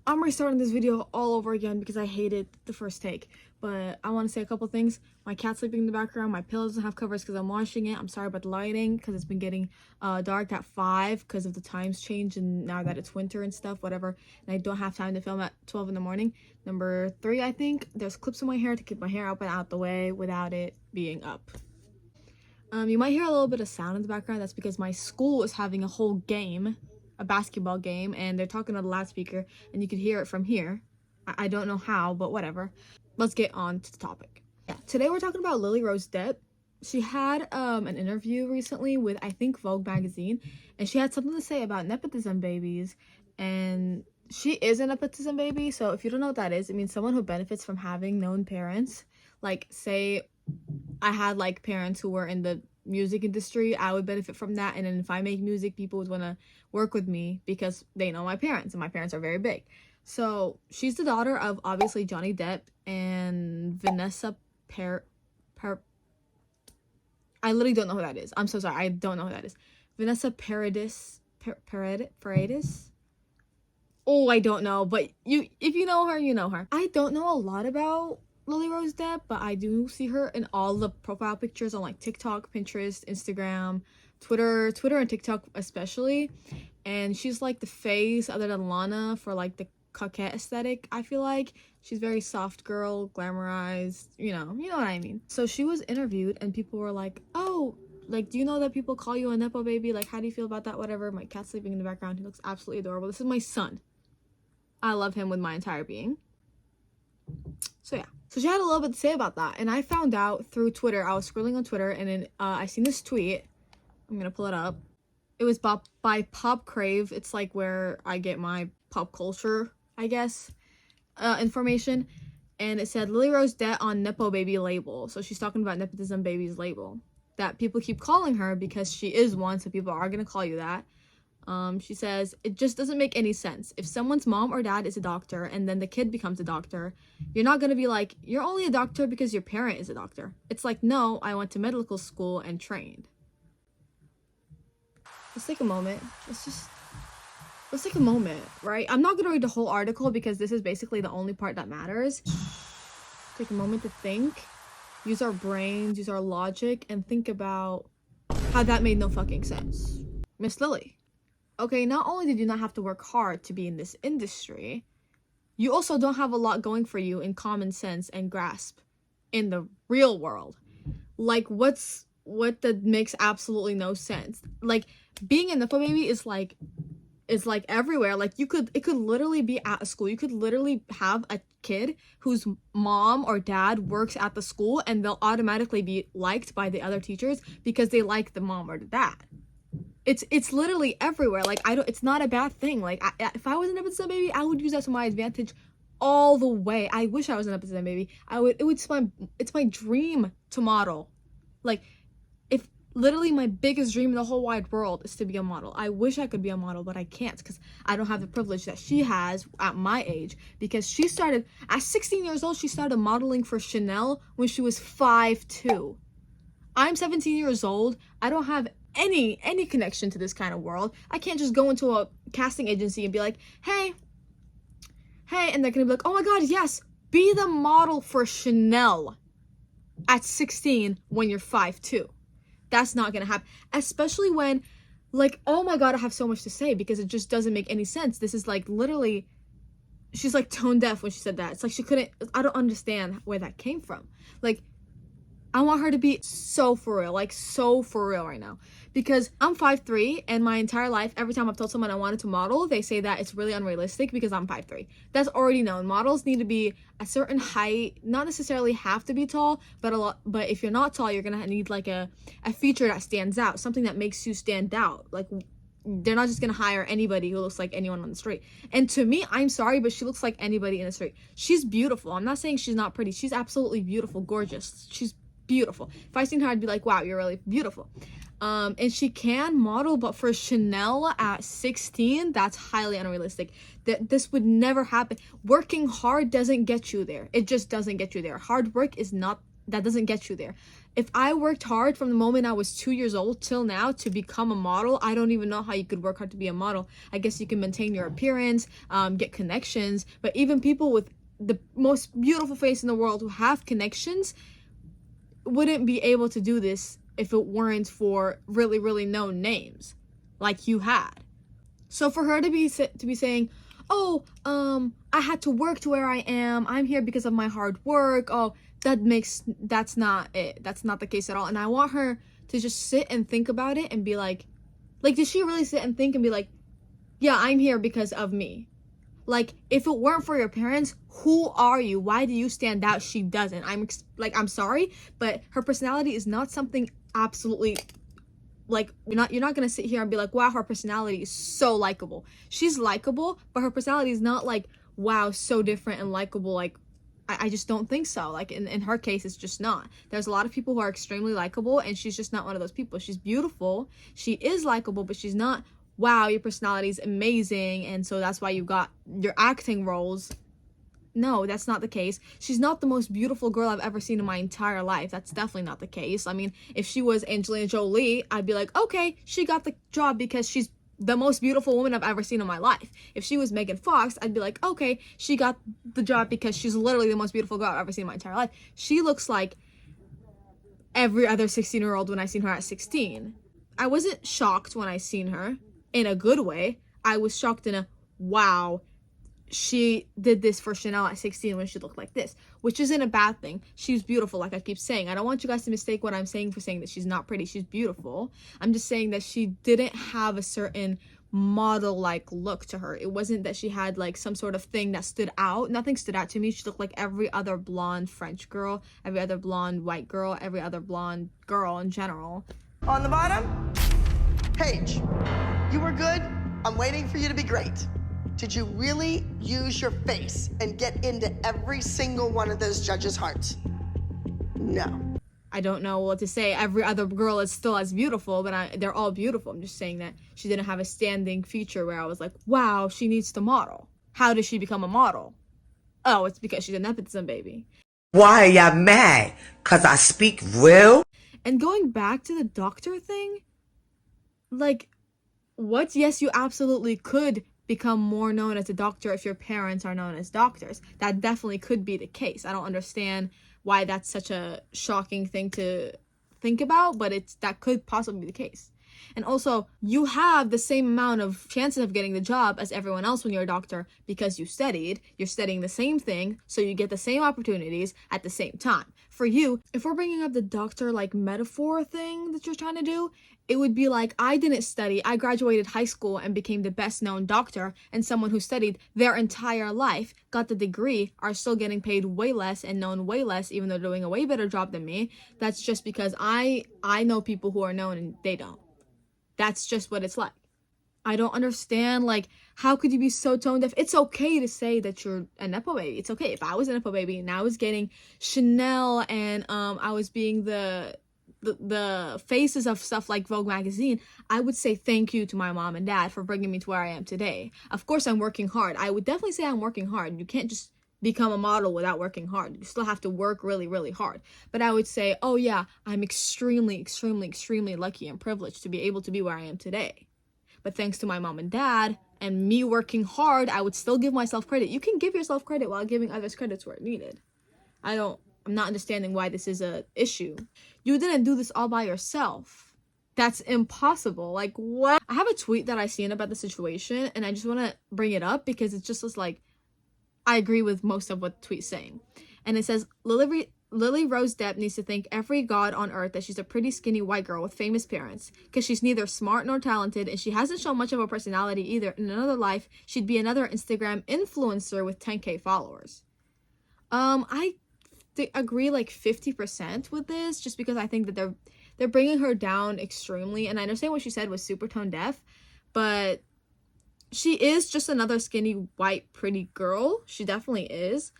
I'm restarting this video all over again because I hated the first take. But I want to say a couple things. My cat's sleeping in the background. My pillow doesn't have covers because I'm washing it. I'm sorry about the lighting because it's been getting dark at 5 because of the times change and now that it's winter and stuff, whatever. And I don't have time to film at 12 in the morning. Number 3, I think, there's clips in my hair to keep my hair up and out the way without it being up. You might hear a little bit of sound in the background. That's because my school is having a whole game, a basketball game, and they're talking on the loudspeaker and you could hear it from here. I don't know how, but whatever. Let's get on to the topic. Yeah, today we're talking about Lily Rose Depp. She had an interview recently with, I think, Vogue magazine, and she had something to say about nepotism babies. And she is a nepotism baby, so if you don't know what that is, it means someone who benefits from having known parents. Like, say I had like parents who were in the music industry, I would benefit from that. And then if I make music, people would want to work with me because they know my parents, and my parents are very big. So she's the daughter of obviously Johnny Depp and Vanessa I literally don't know who that is. I'm so sorry. I don't know who that is. Vanessa Paradis. Oh, I don't know. But if you know her, you know her. I don't know a lot about Lily Rose Depp, but I do see her in all the profile pictures on like TikTok, Pinterest, Instagram, Twitter and TikTok especially. And she's like the face other than Lana for like the coquette aesthetic. I feel like she's very soft girl, glamorized, you know what I mean. So she was interviewed and people were like, oh, like, do you know that people call you a nepo baby? Like, how do you feel about that? Whatever. My cat's sleeping in the background. He looks absolutely adorable. This is my son. I love him with my entire being. So yeah, so she had a little bit to say about that, and I found out through Twitter. I was scrolling on Twitter and then I seen this tweet. I'm gonna pull it up. It was by Pop Crave. It's like where I get my pop culture, I guess, information. And it said Lily Rose Depp on nepo baby label. So she's talking about nepotism babies label that people keep calling her because she is one, so people are gonna call you that. She says, it just doesn't make any sense. If someone's mom or dad is a doctor and then the kid becomes a doctor, you're not going to be like, you're only a doctor because your parent is a doctor. It's like, no, I went to medical school and trained. Let's take a moment. Let's take a moment, right? I'm not going to read the whole article because this is basically the only part that matters. Take a moment to think, use our brains, use our logic, and think about how that made no fucking sense. Miss Lily. Okay, not only did you not have to work hard to be in this industry, you also don't have a lot going for you in common sense and grasp in the real world. Like, what that makes absolutely no sense. Like, being a nepo baby is like everywhere. Like, it could literally be at a school. You could literally have a kid whose mom or dad works at the school and they'll automatically be liked by the other teachers because they like the mom or the dad. It's literally everywhere. Like, it's not a bad thing. Like, if I was an nepotism baby, I would use that to my advantage all the way. I wish I was an nepotism baby. It's my dream to model. Like, if literally my biggest dream in the whole wide world is to be a model. I wish I could be a model, but I can't because I don't have the privilege that she has at my age, because she started at 16 years old. She started modeling for Chanel when she was 5'2". I'm 17 years old. I don't have any connection to this kind of world. I can't just go into a casting agency and be like, hey, and they're gonna be like, oh my god, yes, be the model for Chanel at 16 when you're 5'2". That's not gonna happen. Especially when, like, oh my god, I have so much to say because it just doesn't make any sense. This is like literally, she's like tone deaf when she said that. It's like I don't understand where that came from. Like, I want her to be so for real, like so for real right now. Because I'm 5'3", and my entire life, every time I've told someone I wanted to model, they say that it's really unrealistic because I'm 5'3". That's already known. Models need to be a certain height, not necessarily have to be tall, but if you're not tall, you're gonna need like a feature that stands out, something that makes you stand out. Like, they're not just gonna hire anybody who looks like anyone on the street. And to me, I'm sorry, but she looks like anybody in the street. She's beautiful. I'm not saying she's not pretty. She's absolutely beautiful, gorgeous. She's beautiful. If I seen her, I'd be like, wow, you're really beautiful. And she can model, but for Chanel at 16, that's highly unrealistic. This would never happen. Working hard doesn't get you there. It just doesn't get you there. Hard work is not doesn't get you there. If I worked hard from the moment I was 2 years old till now to become a model, I don't even know how you could work hard to be a model. I guess you can maintain your appearance, get connections, but even people with the most beautiful face in the world who have connections wouldn't be able to do this if it weren't for really, really known names like you had. So for her to be saying, oh, I had to work to where I am, I'm here because of my hard work, oh, that's not it. That's not the case at all. And I want her to just sit and think about it and be like, did she really sit and think and be like, yeah, I'm here because of me? Like, if it weren't for your parents, who are you? Why do you stand out? She doesn't. I'm sorry, but her personality is not something absolutely, like, you're not gonna sit here and be like, wow, her personality is so likable. She's likable, but her personality is not like, wow, so different and likable. Like, I just don't think so. Like, in her case, it's just not. There's a lot of people who are extremely likable, and she's just not one of those people. She's beautiful, she is likable, but she's not, wow, your personality is amazing, and so that's why you got your acting roles. No, that's not the case. She's not the most beautiful girl I've ever seen in my entire life. That's definitely not the case. I mean, if she was Angelina Jolie, I'd be like, okay, she got the job because she's the most beautiful woman I've ever seen in my life. If she was Megan Fox, I'd be like, okay, she got the job because she's literally the most beautiful girl I've ever seen in my entire life. She looks like every other 16-year-old when I seen her at 16. I wasn't shocked when I seen her in a good way. I was shocked in a, wow, she did this for Chanel at 16 when she looked like this, which isn't a bad thing. She's beautiful, like I keep saying. I don't want you guys to mistake what I'm saying for saying that she's not pretty. She's beautiful. I'm just saying that she didn't have a certain model-like look to her. It wasn't that she had like some sort of thing that stood out. Nothing stood out to me. She looked like every other blonde French girl, every other blonde white girl, every other blonde girl in general. On the bottom, Paige, you were good. I'm waiting for you to be great. Did you really use your face and get into every single one of those judges' hearts? No. I don't know what to say. Every other girl is still as beautiful, but they're all beautiful. I'm just saying that she didn't have a standing feature where I was like, wow, she needs to model. How does she become a model? Oh, it's because she's a nepotism baby. Why are y'all mad? 'Cause I speak real? And going back to the doctor thing, like, what? Yes, you absolutely could become more known as a doctor if your parents are known as doctors. That definitely could be the case. I don't understand why that's such a shocking thing to think about, but that could possibly be the case. And also, you have the same amount of chances of getting the job as everyone else when you're a doctor because you studied. You're studying the same thing, so you get the same opportunities at the same time. For you, if we're bringing up the doctor like metaphor thing that you're trying to do, it would be like, I didn't study. I graduated high school and became the best known doctor, and someone who studied their entire life, got the degree, are still getting paid way less and known way less, even though they're doing a way better job than me. That's just because I know people who are known and they don't. That's just what it's like. I don't understand, like, how could you be so tone deaf? It's okay to say that you're a nepo baby. It's okay. If I was a nepo baby and I was getting Chanel and I was being the faces of stuff like Vogue magazine, I would say thank you to my mom and dad for bringing me to where I am today. Of course, I'm working hard. I would definitely say I'm working hard. You can't just become a model without working hard. You still have to work really, really hard. But I would say, oh yeah, I'm extremely, extremely, extremely lucky and privileged to be able to be where I am today. But thanks to my mom and dad and me working hard, I would still give myself credit. You can give yourself credit while giving others credits where needed. I'm not understanding why this is a issue. You didn't do this all by yourself. That's impossible. Like, what? I have a tweet that I seen about the situation, and I just want to bring it up because it just was like, I agree with most of what the tweet's saying. And it says, Lily Rose Depp needs to thank every god on earth that she's a pretty skinny white girl with famous parents, because she's neither smart nor talented, and she hasn't shown much of a personality either. In another life, she'd be another Instagram influencer with 10K followers. I agree like 50% with this, just because I think that they're bringing her down extremely. And I understand what she said was super tone deaf, but she is just another skinny white pretty girl. She definitely is.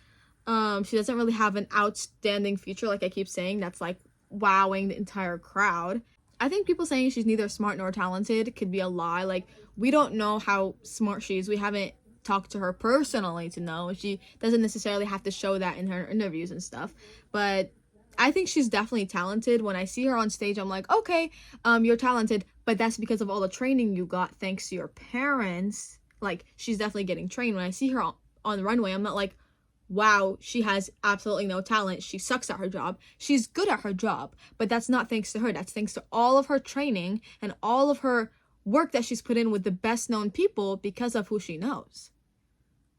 She doesn't really have an outstanding feature, like I keep saying, that's like wowing the entire crowd. I think people saying she's neither smart nor talented could be a lie. Like, we don't know how smart she is. We haven't talked to her personally to know. She doesn't necessarily have to show that in her interviews and stuff. But I think she's definitely talented. When I see her on stage, I'm like, okay, you're talented, but that's because of all the training you got thanks to your parents. Like, she's definitely getting trained. When I see her on the runway, I'm not like, wow, she has absolutely no talent. She sucks at her job. She's good at her job, but that's not thanks to her. That's thanks to all of her training and all of her work that she's put in with the best known people because of who she knows.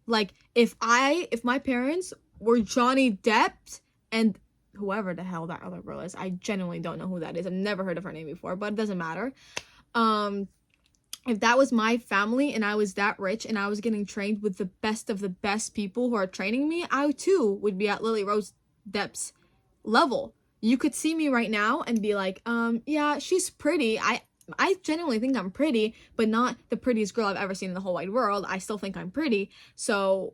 Like, if my parents were Johnny Depp and whoever the hell that other girl is, I genuinely don't know who that is. I've never heard of her name before, but it doesn't matter. If that was my family and I was that rich and I was getting trained with the best of the best people who are training me, I too would be at Lily Rose Depp's level. You could see me right now and be like, yeah, she's pretty. I genuinely think I'm pretty, but not the prettiest girl I've ever seen in the whole wide world. I still think I'm pretty. So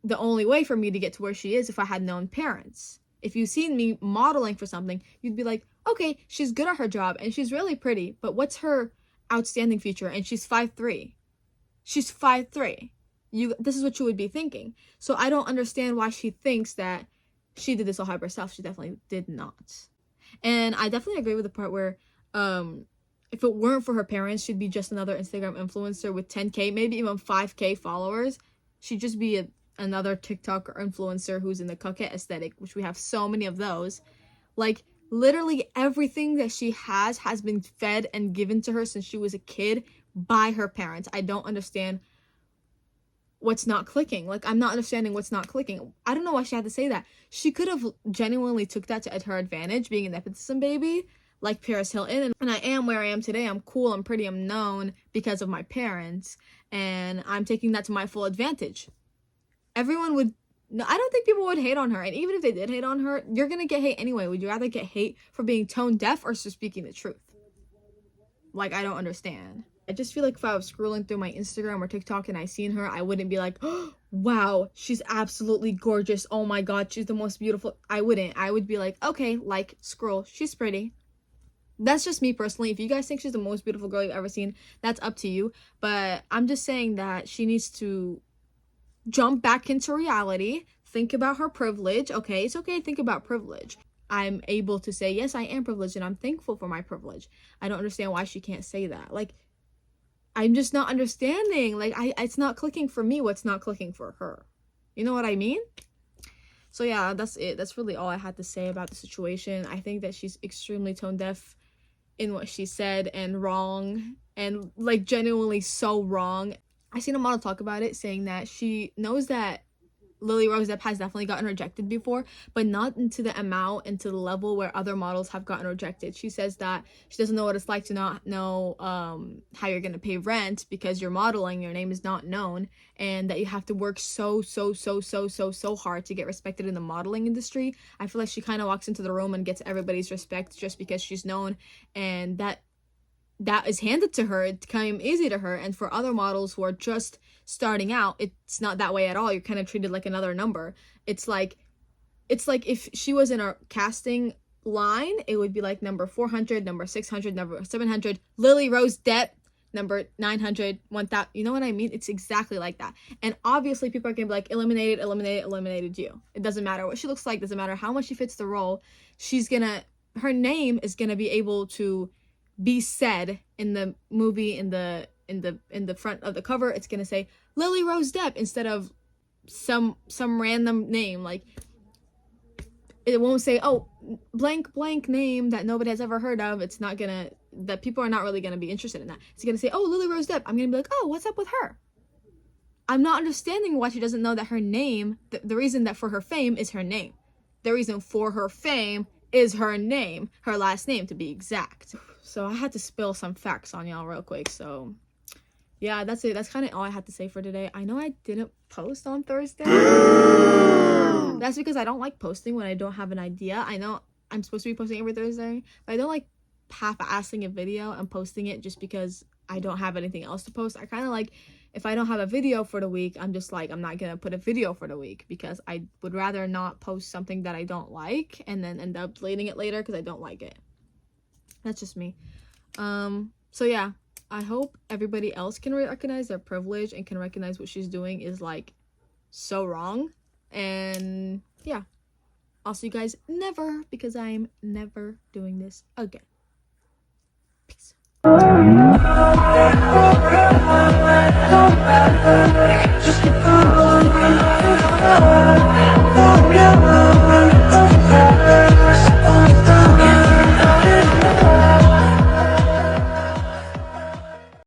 the only way for me to get to where she is if I had known parents. If you've seen me modeling for something, you'd be like, okay, she's good at her job and she's really pretty, but what's her outstanding feature? And she's 5'3". She's 5'3". This is what you would be thinking. So I don't understand why she thinks that she did this all by herself. She definitely did not. And I definitely agree with the part where if it weren't for her parents, she'd be just another Instagram influencer with 10K, maybe even 5K followers. She'd just be another TikTok influencer who's in the capcut aesthetic, which we have so many of those. Like, literally everything that she has been fed and given to her since she was a kid by her parents. I don't understand what's not clicking. Like, I'm not understanding what's not clicking. I don't know why she had to say that. She could have genuinely took that to her advantage, being a nepotism baby, like Paris Hilton. And I am where I am today. I'm cool, I'm pretty, I'm known because of my parents. And I'm taking that to my full advantage. Everyone would... No, I don't think people would hate on her. And even if they did hate on her, you're going to get hate anyway. Would you rather get hate for being tone deaf or for speaking the truth? Like, I don't understand. I just feel like if I was scrolling through my Instagram or TikTok and I seen her, I wouldn't be like, oh, wow, she's absolutely gorgeous. Oh my God, she's the most beautiful. I wouldn't. I would be like, okay, like, scroll. She's pretty. That's just me personally. If you guys think she's the most beautiful girl you've ever seen, that's up to you. But I'm just saying that she needs to jump back into reality. Think about her privilege. Okay, it's okay to think about privilege. I'm able to say, yes, I am privileged and I'm thankful for my privilege. I don't understand why she can't say that. Like, I'm just not understanding. Like, it's not clicking for me what's not clicking for her. You know what I mean? So yeah, that's it. That's really all I had to say about the situation. I think that she's extremely tone deaf in what she said and wrong, and like genuinely so wrong. I seen a model talk about it, saying that she knows that Lily Rose Depp has definitely gotten rejected before, but not into the amount and to the level where other models have gotten rejected. She says that she doesn't know what it's like to not know how you're gonna pay rent because you're modeling, your name is not known, and that you have to work so hard to get respected in the modeling industry. I feel like she kind of walks into the room and gets everybody's respect just because she's known, and that is handed to her. It came easy to her. And for other models who are just starting out, it's not that way at all. You're kind of treated like another number. It's like if she was in a casting line, it would be like number 400, number 600, number 700, Lily Rose Depp, number 900, 1000. You know what I mean? It's exactly like that. And obviously people are gonna be like, eliminated you. It doesn't matter what she looks like, doesn't matter how much she fits the role. Her name is gonna be able to be said in the movie, in the front of the cover. It's gonna say Lily Rose Depp instead of some random name. Like, it won't say, oh, blank name that nobody has ever heard of. It's not gonna, that people are not really gonna be interested in that. It's gonna say, oh, Lily Rose Depp. I'm gonna be like, oh, what's up with her? I'm not understanding why she doesn't know that her name, the reason that for her fame is her name. The reason for her fame is her name, her last name to be exact. So I had to spill some facts on y'all real quick. So yeah, that's it. That's kind of all I had to say for today. I know I didn't post on Thursday. That's because I don't like posting when I don't have an idea. I know I'm supposed to be posting every Thursday, but I don't like half-assing a video and posting it just because I don't have anything else to post. I kind of like, if I don't have a video for the week, I'm just like, I'm not gonna put a video for the week because I would rather not post something that I don't like and then end up deleting it later because I don't like it. That's just me. So yeah, I hope everybody else can recognize their privilege and can recognize what she's doing is like so wrong. And yeah, I'll see you guys never, because I'm never doing this again. Peace.